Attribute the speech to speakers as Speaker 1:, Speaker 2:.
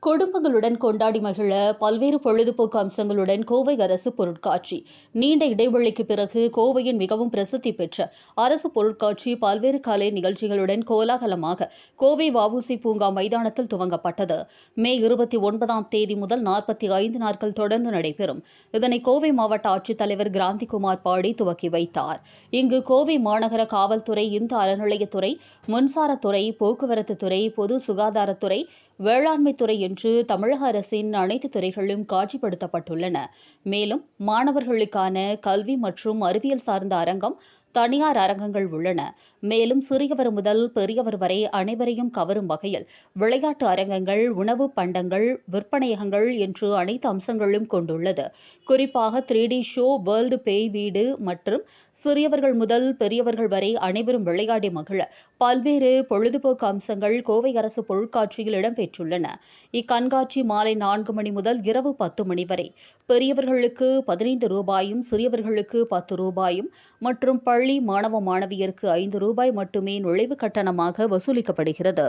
Speaker 1: குடும்பங்களுடன் கொண்டாடி மகிழ பல்வேறு பொழுதுபோக்கு அம்சங்களுடன் கோவை அரசு பொருட்காட்சி. நீண்ட இடைவெளிக்கு பிறகு கோவையின் மிகவும் பிரசித்தி பெற்ற அரசு பொருட்காட்சி பல்வேறு கலை நிகழ்ச்சிகளுடன் கோலாகலமாக கோவை வ.உ.சி. பூங்கா மைதானத்தில் துவங்கப்பட்டது. மே 29ஆம் தேதி முதல் 45 நாட்கள் தொடர்ந்து நடைபெறும். இதனை கோவை மாவட்ட ஆட்சித்தலைவர் கிராந்திகுமார் பாடி துவக்கி வைத்தார். இங்கு கோவை மாநகர காவல்துறை, இந்து அறநிலையத்துறை, மின்சாரத்துறை, போக்குவரத்து துறை, பொது சுகாதாரத்துறை, வேளாண்மைத்துறை என்று தமிழக அரசின் அனைத்து துறைகளும் காட்சிப்படுத்தப்பட்டுள்ளன. மேலும் மாணவர்களுக்கான கல்வி மற்றும் அறிவியல் சார்ந்த அரங்கம், தனியார் அரங்கங்கள் உள்ளன. மேலும் சிறியவர் முதல் பெரியவர் வரை அனைவரையும் கவரும் வகையில் விளையாட்டு அரங்கங்கள், உணவு பண்டங்கள், விற்பனையகங்கள் என்று அனைத்து அம்சங்களும் கொண்டுள்ளது. குறிப்பாக 3D ஷோ, வேர்ல்டு பேய் வீடு மற்றும் சிறியவர்கள் முதல் பெரியவர்கள் வரை அனைவரும் விளையாடி மகிழ பல்வேறு பொழுதுபோக்கு அம்சங்கள் கோவை அரசு பொருட்காட்சியில் இடம்பெற்றுள்ளன. இக்கண்காட்சி மாலை 4 மணி முதல் இரவு 10 மணி வரை பெரியவர்களுக்கு 15 ரூபாயும், சிறியவர்களுக்கு 10 ரூபாயும் மற்றும் பள்ளி மாணவ மாணவியருக்கு 5 ரூபாய் மட்டுமே நுழைவு கட்டணமாக வசூலிக்கப்படுகிறது.